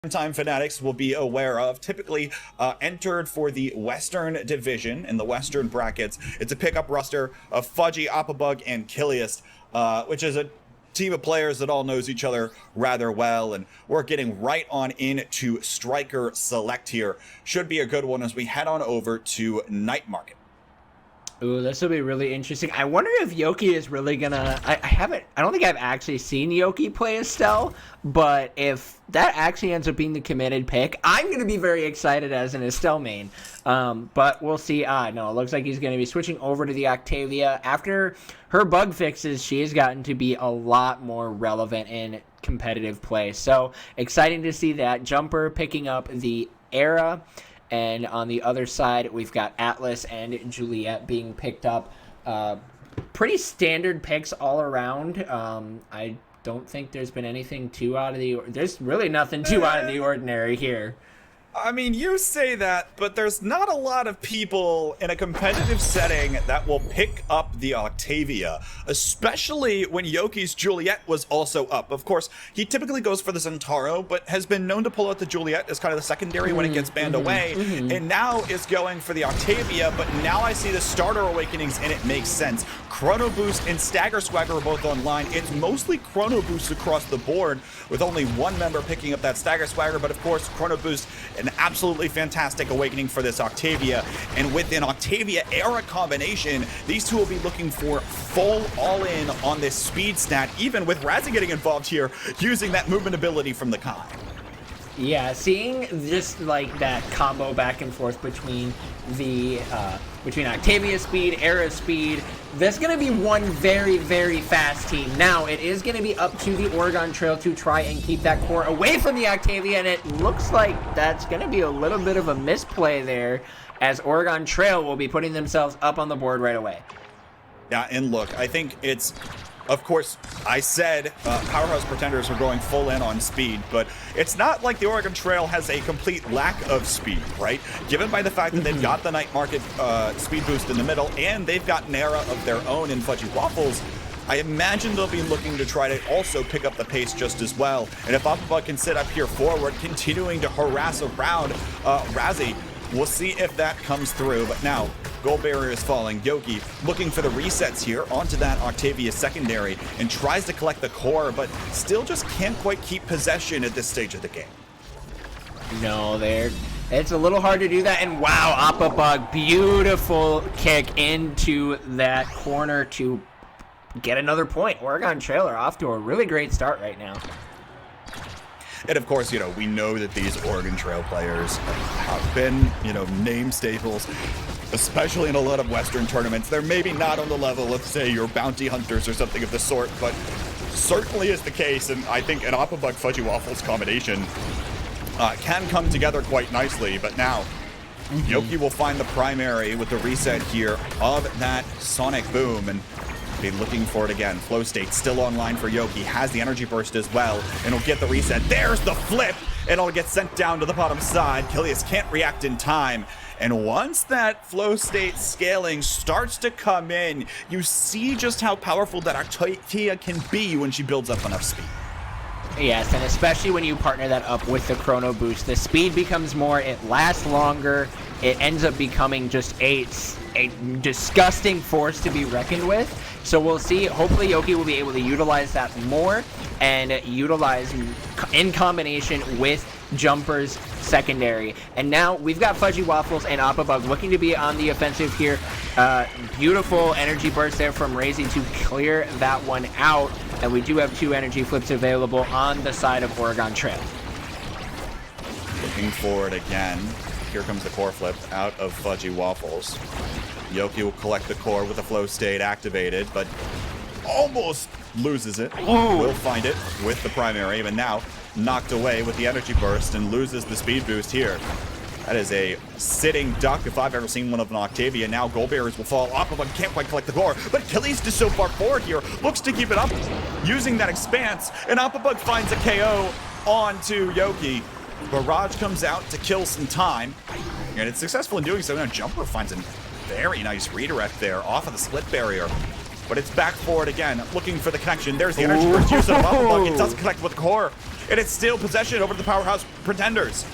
Primetime fanatics will be aware of, typically entered for the Western Division in the Western brackets. It's a pickup roster of Fudgy, AppaBug, and Killiest, which is a team of players that all knows each other rather well, and we're getting right on into Striker Select here. Should be a good one as we head on over to Night Market. Ooh, this will be really interesting. I wonder if Yokie is really gonna... I don't think I've actually seen Yokie play Estelle, but if that actually ends up being the committed pick, I'm gonna be very excited as an Estelle main. But we'll see. No, it looks like he's gonna be switching over to the Octavia. After her bug fixes, she has gotten to be a lot more relevant in competitive play. So, exciting to see that. Jmpr picking up the Era. And on the other side, we've got Atlas and Juliet being picked up. Pretty standard picks all around. I don't think there's been anything too out of the... There's really nothing too out of the ordinary here. I mean, you say that, but there's not a lot of people in a competitive setting that will pick up the Octavia, especially when Yokie's Juliet was also up. Of course, he typically goes for the Centauro, but has been known to pull out the Juliet as kind of the secondary when it gets banned away, and now is going for the Octavia, but now I see the starter awakenings, and it makes sense. Chrono Boost and Stagger Swagger are both online. It's mostly Chrono Boost across the board, with only one member picking up that Stagger Swagger, but of course, Chrono Boost, an absolutely fantastic awakening for this Octavia, and with an Octavia Era combination, these two will be looking for full all-in on this speed stat, even with Razy getting involved here, using that movement ability from the Kai. Yeah, seeing just like that combo back and forth between the between Octavia speed, Era speed, that's going to be one very, very fast team. Now, it is going to be up to the Oregon Trail to try and keep that core away from the Octavia, and it looks like that's going to be a little bit of a misplay there, as Oregon Trail will be putting themselves up on the board right away. Yeah, and look, I think it's... Of course, I said Powerhouse Pretenders are going full in on speed, but it's not like the Oregon Trail has a complete lack of speed, right? Given by the fact that they've got the Night Market speed boost in the middle, and they've got an Era of their own in FudgyWaffles, I imagine they'll be looking to try to also pick up the pace just as well. And if AppaBug can sit up here forward, continuing to harass around Razy, we'll see if that comes through. But now, goal barrier is falling. Yokie looking for the resets here onto that Octavia secondary and tries to collect the core, but still just can't quite keep possession at this stage of the game. No, it's a little hard to do that. And wow, AppaBug, beautiful kick into that corner to get another point. Oregon Trail are off to a really great start right now. And of course, we know that these Oregon Trail players have been, name staples, especially in a lot of Western tournaments. They're maybe not on the level of, say, your bounty hunters or something of the sort, but certainly is the case. And I think an AppaBug FudgyWaffles combination can come together quite nicely. But now, Yokie will find the primary with the reset here of that Sonic Boom, and be looking for it again. Flow State still online for Yokie, has the energy burst as well, and he'll get the reset. There's the flip, and it'll get sent down to the bottom side. Killiest can't react in time, and once that Flow State scaling starts to come in, you see just how powerful that Octavia can be when she builds up enough speed. Yes, and especially when you partner that up with the Chrono Boost, the speed becomes more, it lasts longer, it ends up becoming just a disgusting force to be reckoned with. So we'll see. Hopefully Yokie will be able to utilize that more and utilize in combination with Jmpr's secondary. And now we've got FudgyWaffles and AppaBug looking to be on the offensive here. Beautiful energy burst there from Razy to clear that one out. And we do have 2 energy flips available on the side of Oregon Trail. Looking forward again. Here comes the core flip out of FudgyWaffles. Yokie will collect the core with the Flow State activated, but almost loses it. Will find it with the primary, but now knocked away with the energy burst and loses the speed boost here. That is a sitting duck if I've ever seen one of an Octavia. Now goal barriers will fall. AppaBug can't quite collect the core, but Killiest is so far forward here. Looks to keep it up using that expanse, and AppaBug finds a KO onto Yokie. Barrage comes out to kill some time, and it's successful in doing so. Now Jmpr finds a very nice redirect there off of the split barrier. But it's back forward again, looking for the connection. There's the energy burst use of AppaBug. It doesn't connect with the core. It is still possession over to the Powerhouse Pretenders.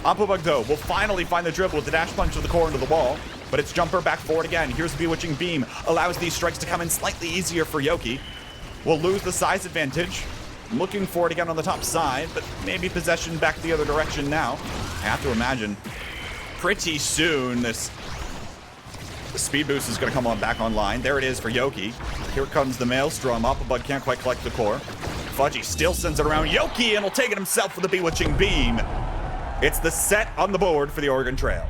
AppaBug, though, will finally find the dribble with the dash punch to the core into the wall. But it's Jmpr back forward again. Here's the Bewitching Beam. Allows these strikes to come in slightly easier for Yokie. Will lose the size advantage. Looking for it again on the top side, but maybe possession back the other direction now. I have to imagine pretty soon this speed boost is going to come on back online. There it is for Yokie. Here comes the Maelstrom. AppaBug can't quite collect the core. Fudgy still sends it around Yokie and will take it himself with the Bewitching Beam. It's the set on the board for the Oregon Trail.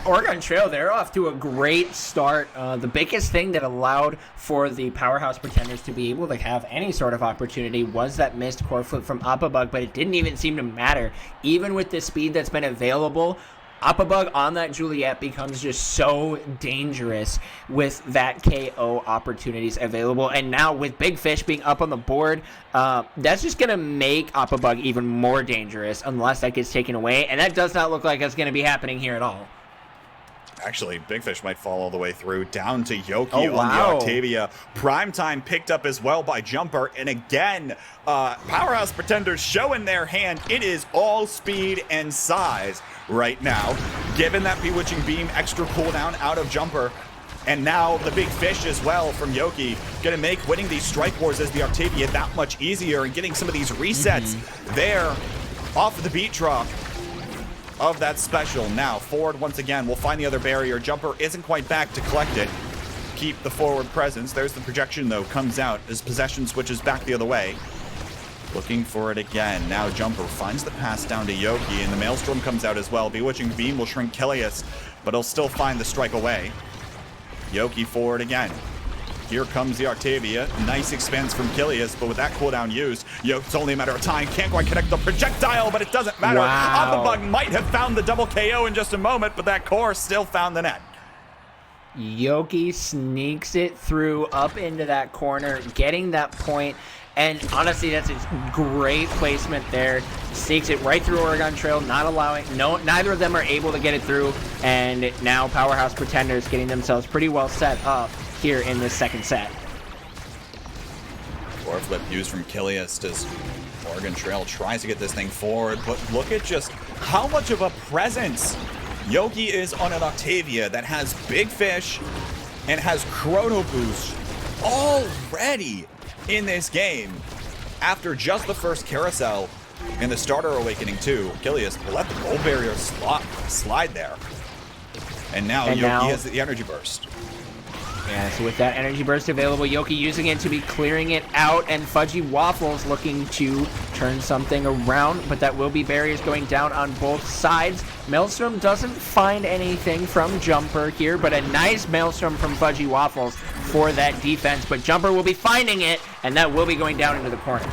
Oregon Trail, they're off to a great start. The biggest thing that allowed for the Powerhouse Pretenders to be able to have any sort of opportunity was that missed core flip from AppaBug, but it didn't even seem to matter. Even with the speed that's been available, AppaBug on that Juliet becomes just so dangerous with that KO opportunities available. And now with Big Fish being up on the board, that's just going to make AppaBug even more dangerous unless that gets taken away. And that does not look like it's going to be happening here at all. Actually, Big Fish might fall all the way through, down to Yokie Oh, on wow. the Octavia. Primetime picked up as well by Jmpr, and again, Powerhouse Pretenders showing their hand. It is all speed and size right now. Given that Bewitching Beam extra cooldown out of Jmpr, and now the Big Fish as well from Yokie, gonna make winning these strike wars as the Octavia that much easier, and getting some of these resets there off of the beat drop of that special. Now forward once again, we'll find the other barrier. Jmpr isn't quite back to collect it. Keep the forward presence. There's the projection though, comes out as possession switches back the other way. Looking for it again. Now Jmpr finds the pass down to Yokie, and the Maelstrom comes out as well. Bewitching Beam will shrink Killiest, but he'll still find the strike away. Yokie forward again. Here comes the Octavia. Nice expense from Killiest, but with that cooldown used, it's only a matter of time. Can't quite connect the projectile, but it doesn't matter. Wow. AppaBug might have found the double KO in just a moment, but that core still found the net. Yokie sneaks it through up into that corner, getting that point. And honestly, that's a great placement there. Sneaks it right through Oregon Trail, not allowing, neither of them are able to get it through. And now Powerhouse Pretenders getting themselves pretty well set up here in this second set. Core flip used from Killiest as Oregon Trail tries to get this thing forward, but look at just how much of a presence Yokie is on an Octavia that has Big Fish and has Chrono Boost already in this game. After just the first carousel in the starter awakening 2, Killiest will let the goal barrier slide there. And now Yokie has the energy burst. Yeah, so with that energy burst available, Yokie using it to be clearing it out, and FudgyWaffles looking to turn something around, but that will be barriers going down on both sides. Maelstrom doesn't find anything from Jmpr here, but a nice Maelstrom from FudgyWaffles for that defense, but Jmpr will be finding it, and that will be going down into the corner.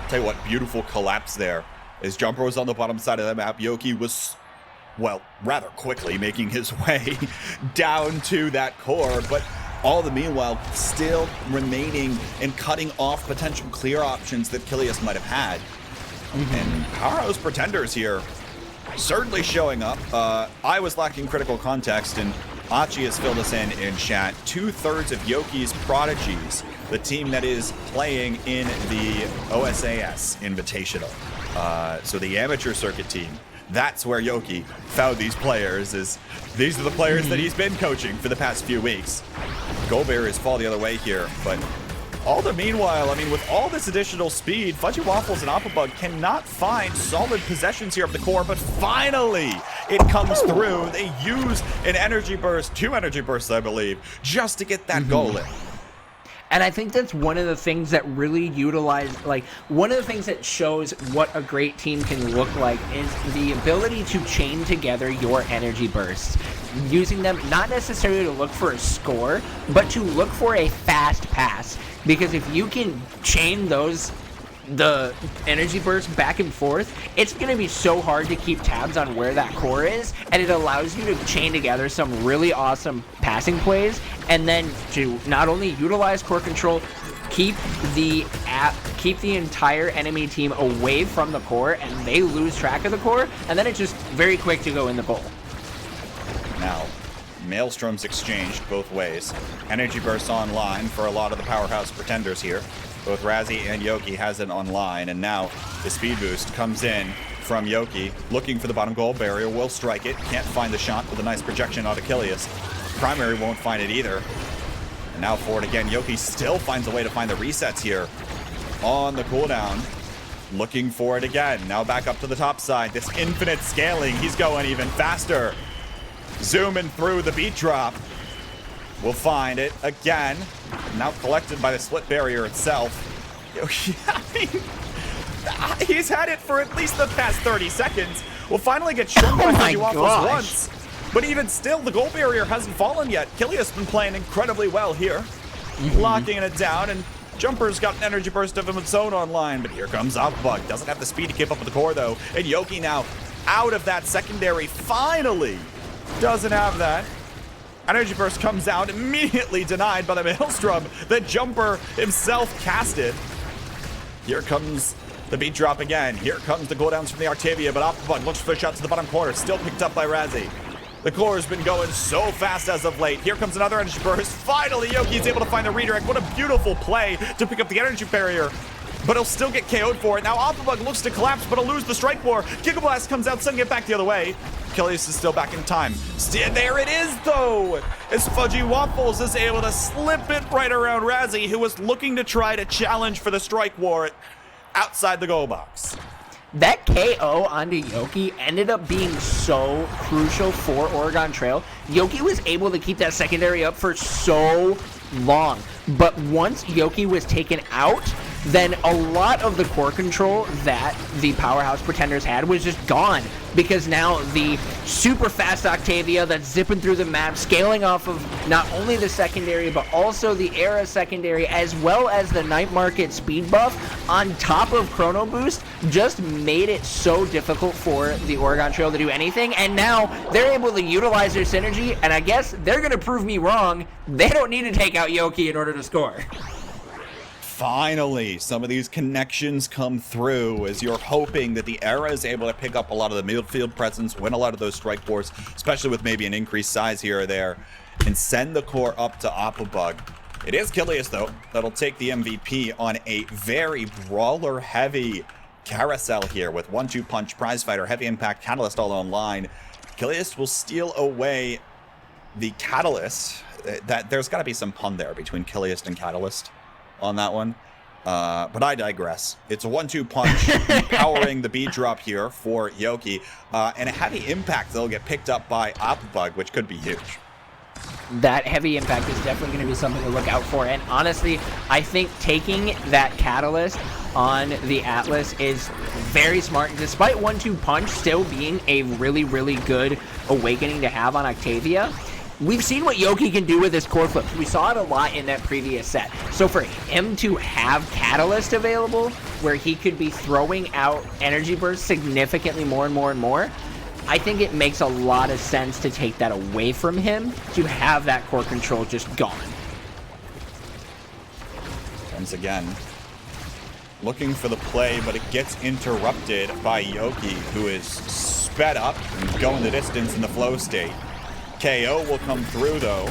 Tell you what, beautiful collapse there. As Jmpr was on the bottom side of the map, Yokie was, well, rather quickly making his way down to that core, but all the meanwhile still remaining and cutting off potential clear options that Killiest might have had. And Powerhouse Pretenders here certainly showing up. I was lacking critical context, and Achi has filled us in chat. 2/3 of Yokie's Prodigies, the team that is playing in the OSAS Invitational. So the amateur circuit team. That's where Yokie found these players. These are the players that he's been coaching for the past few weeks. Goal barriers fall the other way here, but all the meanwhile, I mean, with all this additional speed, FudgyWaffles and AppaBug cannot find solid possessions here of the core, but finally it comes through. They use an energy burst, 2 energy bursts, I believe, just to get that goal in. And I think that's one of the things that really one of the things that shows what a great team can look like is the ability to chain together your energy bursts. Using them not necessarily to look for a score, but to look for a fast pass. Because if you can chain the energy burst back and forth, it's going to be so hard to keep tabs on where that core is, and it allows you to chain together some really awesome passing plays, and then to not only utilize core control, keep the entire enemy team away from the core, and they lose track of the core, and then it's just very quick to go in the goal. Now, Maelstroms exchanged both ways. Energy bursts online for a lot of the Powerhouse Pretenders here. Both razy and Yokie has it online, and now the speed boost comes in from Yokie, looking for the bottom gold barrier, will strike it, can't find the shot with a nice projection out of Killiest. Primary won't find it either. And now forward again, Yokie still finds a way to find the resets here on the cooldown. Looking for it again, now back up to the top side. This infinite scaling, he's going even faster. Zooming through the beat drop. We'll find it again. Now collected by the split barrier itself. He's had it for at least the past 30 seconds. We'll finally get shown by FudgyWaffles once. But even still, the gold barrier hasn't fallen yet. Killiest has been playing incredibly well here. Locking it down, and Jmpr's got an energy burst of its own online. But here comes AppaBug. Doesn't have the speed to keep up with the core, though. And Yokie now out of that secondary, finally. Doesn't have that. Energy burst comes out, immediately denied by the Maelstrom that Jmpr himself casted. Here comes the beat drop again. Here comes the cooldowns from the Octavia, but AppaBug looks for the shot to the bottom corner, still picked up by razy. The core has been going so fast as of late. Here comes another energy burst. Finally, Yokie is able to find the redirect. What a beautiful play to pick up the energy barrier. But he'll still get KO'd for it. Now AppaBug looks to collapse, but he'll lose the strike war. Gigablast comes out, sending it back the other way. Killiest is still back in time. There it is, though, as FudgyWaffles is able to slip it right around razy, who was looking to try to challenge for the strike war outside the goal box. That KO onto Yokie ended up being so crucial for Oregon Trail. Yokie was able to keep that secondary up for so long, but once Yokie was taken out, then a lot of the core control that the Powerhouse Pretenders had was just gone, because now the super fast Octavia that's zipping through the map, scaling off of not only the secondary, but also the Era secondary, as well as the Night Market speed buff, on top of Chrono Boost, just made it so difficult for the Oregon Trail to do anything, and now they're able to utilize their synergy, and I guess they're going to prove me wrong. They don't need to take out Yokie in order to score. Finally, some of these connections come through as you're hoping that the Era is able to pick up a lot of the midfield presence, win a lot of those strike wars, especially with maybe an increased size here or there, and send the core up to AppaBug. It is Killiest, though, that'll take the MVP on a very brawler-heavy carousel here with 1-2 punch, prize fighter, heavy impact, catalyst all online. Killiest will steal away the catalyst. There's got to be some pun there between Killiest and catalyst on that one, but I digress. It's a 1-2 punch, powering the beat drop here for Yokie, and a heavy impact that'll get picked up by AppaBug, which could be huge. That heavy impact is definitely going to be something to look out for, and honestly, I think taking that catalyst on the Atlas is very smart, despite 1-2 punch still being a really, really good awakening to have on Octavia. We've seen what Yokie can do with his core flips. We saw it a lot in that previous set. So for him to have Catalyst available, where he could be throwing out energy bursts significantly more and more and more, I think it makes a lot of sense to take that away from him, to have that core control just gone. Once again, looking for the play, but it gets interrupted by Yokie, who is sped up and going the distance in the flow state. KO will come through, though.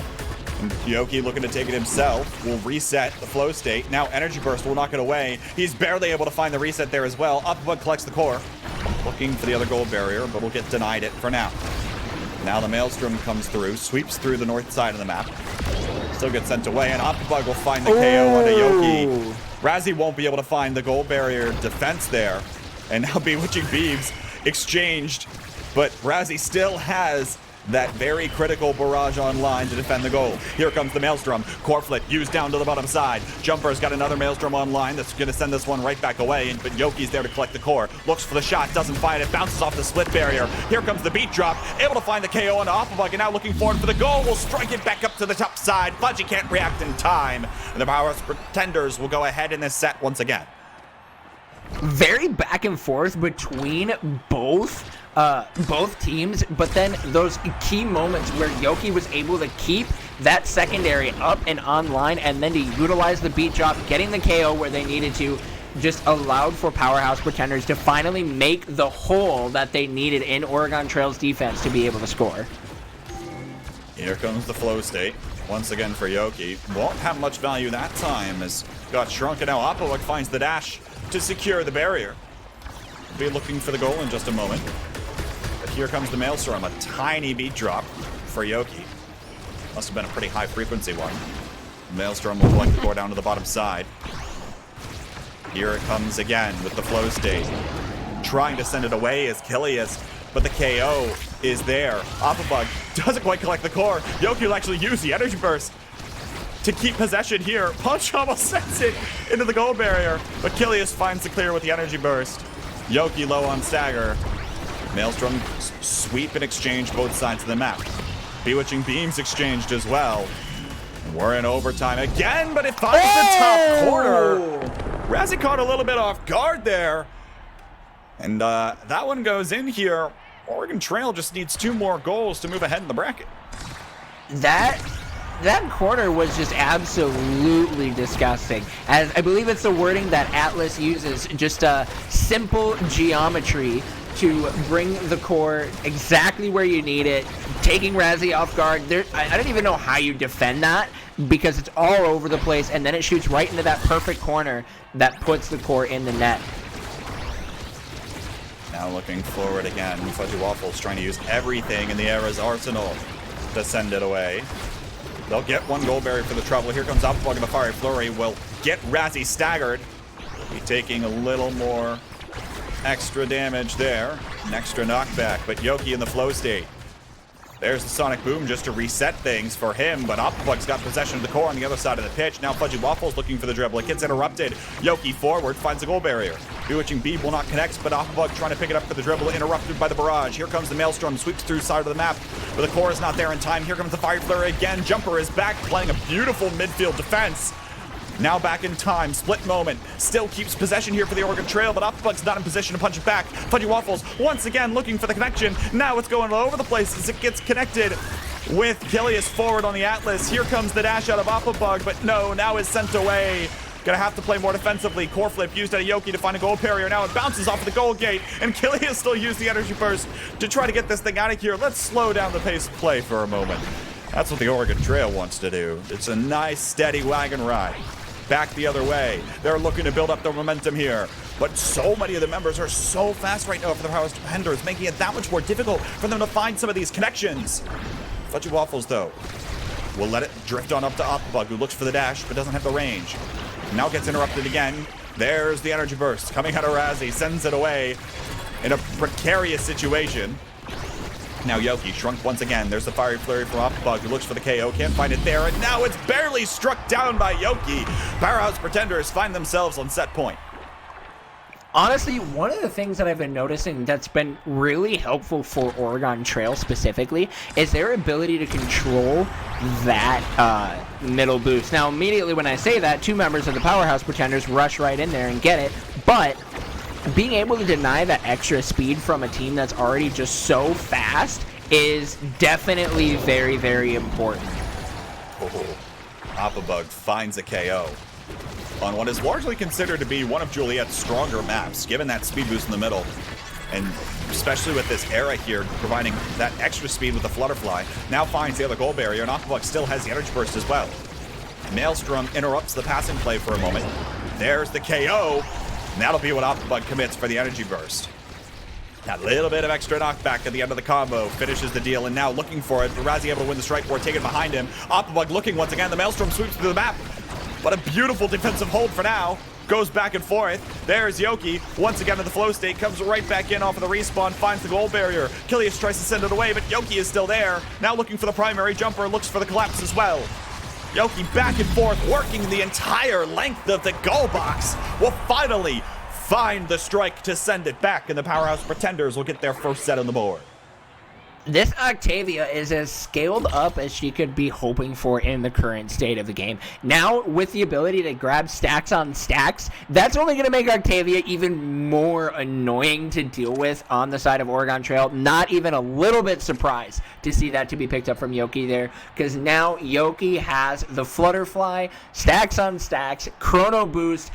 And Yokie, looking to take it himself, will reset the flow state. Now Energy Burst will knock it away. He's barely able to find the reset there as well. AppaBug collects the core. Looking for the other gold barrier, but will get denied it for now. Now the Maelstrom comes through, sweeps through the north side of the map. Still gets sent away, and AppaBug will find the KO onto Yokie. razy won't be able to find the gold barrier defense there. And now Bewitching Beams exchanged, but razy still has that very critical barrage online to defend the goal. Here comes the Maelstrom. Core flip used down to the bottom side. Jmpr's got another Maelstrom online that's going to send this one right back away, but Yokie's there to collect the core. Looks for the shot, doesn't find it, bounces off the split barrier. Here comes the beat drop, able to find the KO onto AppaBug, and now looking forward for the goal. Will strike it back up to the top side. Fudgy can't react in time, and the Powerhouse Pretenders will go ahead in this set once again. Very back and forth between both teams, but then those key moments where Yokie was able to keep that secondary up and online, and then to utilize the beat drop, getting the KO where they needed to, just allowed for Powerhouse Pretenders to finally make the hole that they needed in Oregon Trail's defense to be able to score. Here comes the flow state once again for Yokie. Won't have much value that time, as got shrunk, and now AppaBug finds the dash to secure the barrier. Be looking for the goal in just a moment. But here comes the Maelstrom, a tiny beat drop for Yokie. Must have been a pretty high frequency one. Maelstrom will collect the core down to the bottom side. Here it comes again with the flow state. Trying to send it away is Killiest, but the KO is there. AppaBug doesn't quite collect the core. Yokie will actually use the energy burst to keep possession here. Punch almost sends it into the goal barrier, but Killiest finds the clear with the energy burst. Yokie low on stagger. Maelstrom sweep and exchange both sides of the map. Bewitching beams exchanged as well. We're in overtime again, but it finds the top corner. Razy caught a little bit off guard there. And that one goes in here. Oregon Trail just needs 2 more goals to move ahead in the bracket. That corner was just absolutely disgusting. As I believe it's the wording that Atlas uses, just a simple geometry to bring the core exactly where you need it, taking Razy off guard. I don't even know how you defend that because it's all over the place, and then it shoots right into that perfect corner that puts the core in the net. Now looking forward again, FudgyWaffles trying to use everything in the Era's arsenal to send it away. They'll get 1 goal barrier for the trouble. Here comes AppaBug, and the Fiery Flurry will get Razy staggered. Be taking a little more extra damage there. An extra knockback, but Yokie in the flow state. There's the Sonic Boom just to reset things for him, but AppaBug's got possession of the core on the other side of the pitch. Now FudgyWaffles looking for the dribble. It gets interrupted. Yokie forward, finds a goal barrier. Bewitching Beam will not connect, but AppaBug trying to pick it up for the dribble, interrupted by the barrage. Here comes the Maelstrom, sweeps through side of the map, but the core is not there in time. Here comes the Fire Flare again. Jmpr is back, playing a beautiful midfield defense. Now back in time, split moment, still keeps possession here for the Oregon Trail, but AppaBug's not in position to punch it back. FudgyWaffles once again looking for the connection. Now it's going all over the place as it gets connected with Killiest forward on the Atlas. Here comes the dash out of AppaBug, but no, now is sent away. Gonna have to play more defensively. Core flip used out of Yokie to find a goal barrier. Now it bounces off of the goal gate, and Killiest still used the energy burst to try to get this thing out of here. Let's slow down the pace of play for a moment. That's what the Oregon Trail wants to do. It's a nice, steady wagon ride. Back the other way. They're looking to build up their momentum here. But so many of the members are so fast right now for the Powerhouse defenders, making it that much more difficult for them to find some of these connections. FudgyWaffles, though, will let it drift on up to AppaBug, who looks for the dash but doesn't have the range. Now gets interrupted again. There's the energy burst coming out of Razy, sends it away in a precarious situation. Now Yokie shrunk once again. There's the Fiery Flurry from AppaBug, who looks for the KO, can't find it there, and now it's barely struck down by Yokie. Powerhouse Pretenders find themselves on set point. Honestly, one of the things that I've been noticing that's been really helpful for Oregon Trail specifically is their ability to control that middle boost. Now, immediately when I say that, 2 members of the Powerhouse Pretenders rush right in there and get it, but being able to deny that extra speed from a team that's already just so fast is definitely very, very important. Oh, AppaBug finds a KO on what is largely considered to be one of Juliet's stronger maps, given that speed boost in the middle. And especially with this era here, providing that extra speed with the Flutterfly, now finds the other goal barrier, and AppaBug still has the energy burst as well. Maelstrom interrupts the passing play for a moment. There's the KO. And that'll be what AppaBug commits for the energy burst. That little bit of extra knockback at the end of the combo finishes the deal, and now looking for it. Razy able to win the strike board, taken behind him. AppaBug looking once again. The Maelstrom sweeps through the map. What a beautiful defensive hold for now. Goes back and forth. There's Yokie. Once again in the flow state. Comes right back in off of the respawn. Finds the goal barrier. Killiest tries to send it away, but Yokie is still there. Now looking for the primary. Jmpr looks for the collapse as well. Yokie back and forth, working the entire length of the goal box. Will finally find the strike to send it back, and the Powerhouse Pretenders will get their first set on the board. This Octavia is as scaled up as she could be hoping for in the current state of the game. Now, with the ability to grab stacks on stacks, that's only going to make Octavia even more annoying to deal with on the side of Oregon Trail. Not even a little bit surprised to see that to be picked up from Yokie there, because now Yokie has the Flutterfly, stacks on stacks, Chrono Boost.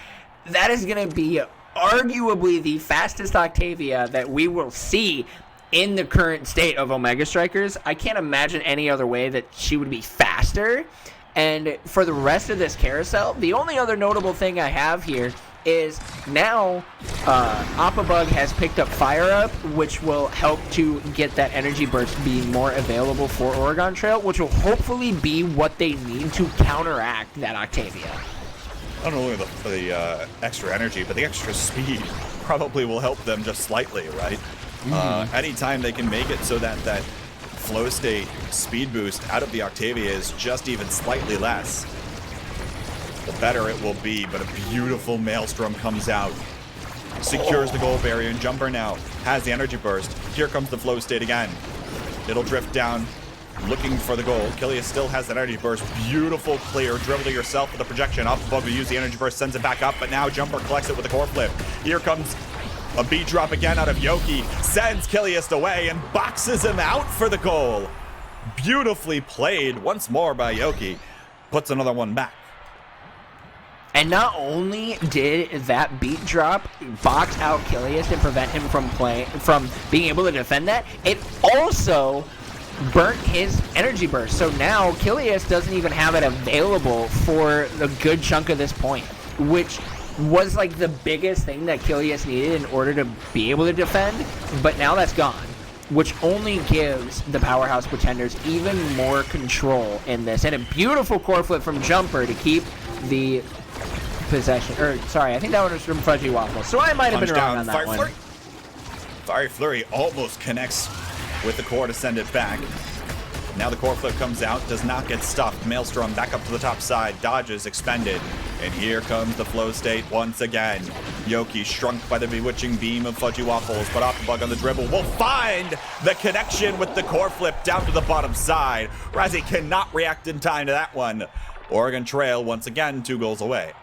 That is going to be arguably the fastest Octavia that we will see in the current state of Omega Strikers. I can't imagine any other way that she would be faster. And for the rest of this carousel, the only other notable thing I have here is now AppaBug has picked up Fire Up, which will help to get that energy burst being more available for Oregon Trail, which will hopefully be what they need to counteract that Octavia. Not only the extra energy, but the extra speed probably will help them just slightly, right? Anytime they can make it so that that flow state speed boost out of the Octavia is just even slightly less, the better it will be. But a beautiful Maelstrom comes out, secures the goal barrier, and Jmpr now has the energy burst. Here comes the flow state again. It'll drift down, looking for the goal. Killiest still has that energy burst. Beautiful clear. Dribble to yourself with a projection. AppaBug will use the energy burst, sends it back up, but now Jmpr collects it with a core flip. Here comes a beat drop again out of Yokie. Sends Killiest away and boxes him out for the goal. Beautifully played once more by Yokie. Puts another one back. And not only did that beat drop box out Killiest and prevent him from being able to defend that, it also burnt his energy burst. So now Killiest doesn't even have it available for a good chunk of this point, which was like the biggest thing that Killiest needed in order to be able to defend. But now that's gone, which only gives the Powerhouse Pretenders even more control in this. And a beautiful core flip from Jmpr to keep the possession. Or sorry, I think that one was from FudgyWaffles. So I might have been wrong on that one. Fiery Flurry almost connects with the core to send it back. Now the core flip comes out, does not get stuffed. Maelstrom back up to the top side, dodges, expended. And here comes the flow state once again. Yokie shrunk by the bewitching beam of FudgyWaffles, but AppaBug on the dribble will find the connection with the core flip down to the bottom side. Razy cannot react in time to that one. Oregon Trail once again 2 goals away.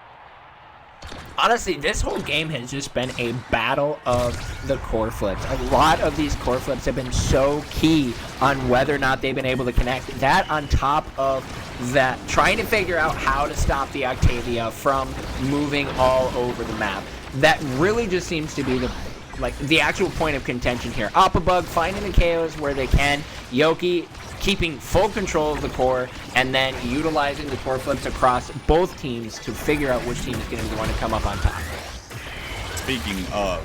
Honestly, this whole game has just been a battle of the core flips. A lot of these core flips have been so key on whether or not they've been able to connect. That on top of that, trying to figure out how to stop the Octavia from moving all over the map. That really just seems to be the actual point of contention here. AppaBug finding the KOs where they can. Yokie keeping full control of the core, and then utilizing the core flips across both teams to figure out which team is going to want to come up on top. Speaking of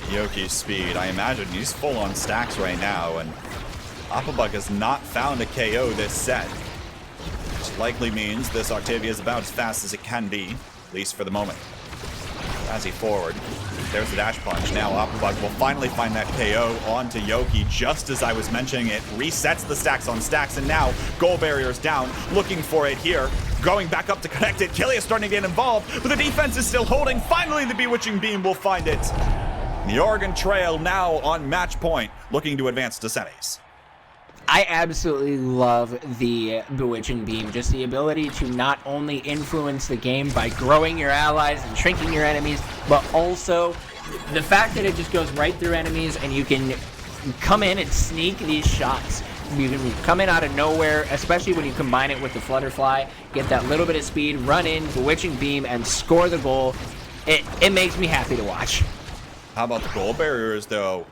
Yokie's speed, I imagine he's full on stacks right now, and AppaBug has not found a KO this set, which likely means this Octavia is about as fast as it can be, at least for the moment. Razy forward. There's the dash punch. Now AppaBug will finally find that KO onto Yokie just as I was mentioning it. Resets the stacks on stacks, and now goal barrier's down. Looking for it here. Going back up to connect it. Killiest starting to get involved, but the defense is still holding. Finally, the bewitching beam will find it. The Oregon Trail now on match point, looking to advance to semis. I absolutely love the Bewitching Beam. Just the ability to not only influence the game by growing your allies and shrinking your enemies, but also the fact that it just goes right through enemies and you can come in and sneak these shots. You can come in out of nowhere, especially when you combine it with the Flutterfly, get that little bit of speed, run in, Bewitching Beam, and score the goal. It makes me happy to watch. How about the goal barriers, though?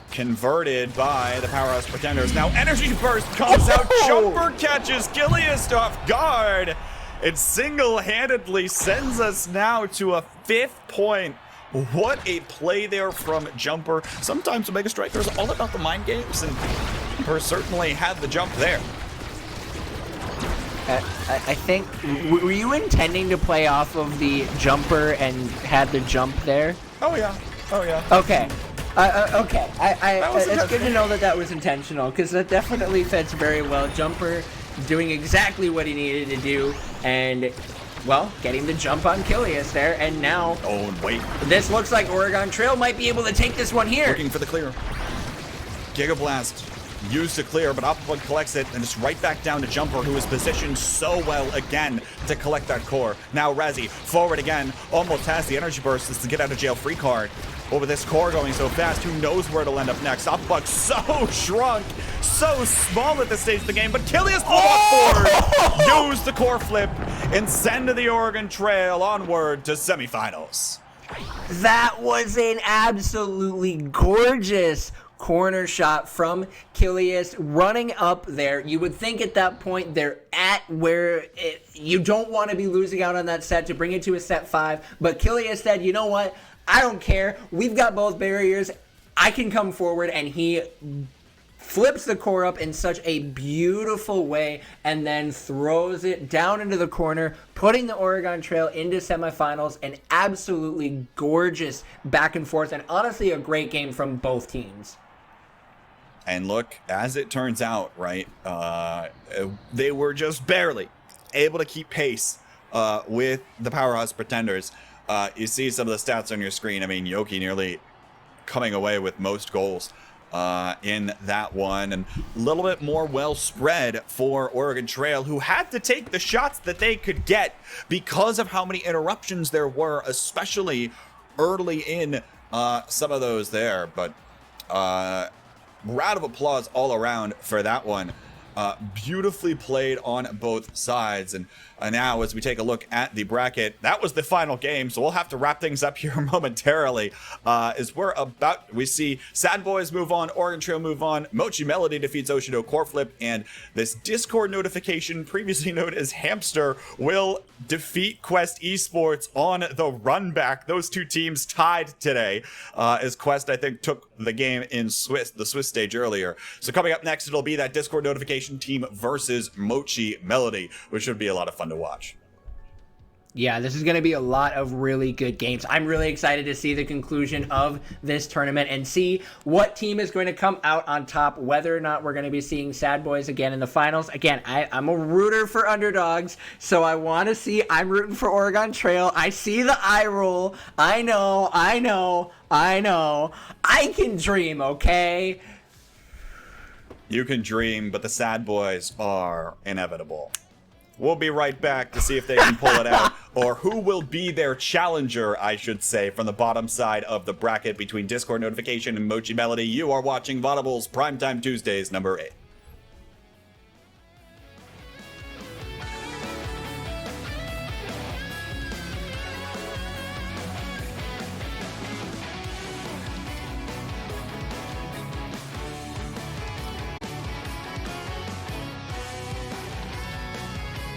Converted by the Powerhouse Pretenders. Now Energy Burst comes out. Jmpr catches Killiest off guard. It single-handedly sends us now to a 5th point. What a play there from Jmpr. Sometimes Omega Striker is all about the mind games, and Jmpr certainly had the jump there. I think, were you intending to play off of the Jmpr and had the jump there? Oh yeah, oh yeah. Okay. Okay, it's good to know that that was intentional, because that definitely fits very well. Jmpr doing exactly what he needed to do, and, well, getting the jump on Killiest there, and now... Oh, and wait. This looks like Oregon Trail might be able to take this one here. Looking for the clear. Gigablast used to clear, but AppaBug collects it, and it's right back down to Jmpr, who is positioned so well again to collect that core. Now Razy, forward again, almost has the energy burst. This is the get out of jail free card. But with this core going so fast, who knows where it'll end up next? AppaBug so shrunk, so small at this stage of the game, but Killiest will walk forward, use the core flip, and send the Oregon Trail onward to semifinals. That was an absolutely gorgeous corner shot from Killiest running up there. You would think at that point they're at where you don't want to be losing out on that set to bring it to a set 5. But Killiest said, you know what? I don't care. We've got both barriers. I can come forward, and he flips the core up in such a beautiful way and then throws it down into the corner, putting the Oregon Trail into semifinals. An absolutely gorgeous back and forth, and honestly a great game from both teams. And look, as it turns out, right, they were just barely able to keep pace with the Powerhouse Pretenders. You see some of the stats on your screen. I mean, Yokie nearly coming away with most goals in that one, and a little bit more well spread for Oregon Trail, who had to take the shots that they could get because of how many interruptions there were, especially early in some of those there. But round of applause all around for that one. Beautifully played on both sides. And now as we take a look at the bracket, that was the final game, so we'll have to wrap things up here momentarily. As we see Sad Boys move on, Oregon Trail move on, Mochi Melody defeats Oshido Core Flip, and this Discord notification, previously known as Hamster, will defeat Quest Esports on the run back. Those two teams tied today, as Quest, I think, took the game in the Swiss stage earlier. So coming up next, it'll be that Discord notification team versus Mochi Melody, which should be a lot of fun to watch. Yeah, this is going to be a lot of really good games. I'm really excited to see the conclusion of this tournament and see what team is going to come out on top, whether or not we're going to be seeing Sad Boys again in the finals. Again, I'm a rooter for underdogs, so I want to see. I'm rooting for Oregon Trail. I see the eye roll. I know. I can dream, okay? You can dream, but the Sad Boys are inevitable. We'll be right back to see if they can pull it out, or who will be their challenger, I should say, from the bottom side of the bracket between Discord notification and Mochi Melody. You are watching Vodible's Primetime Tuesdays number 8.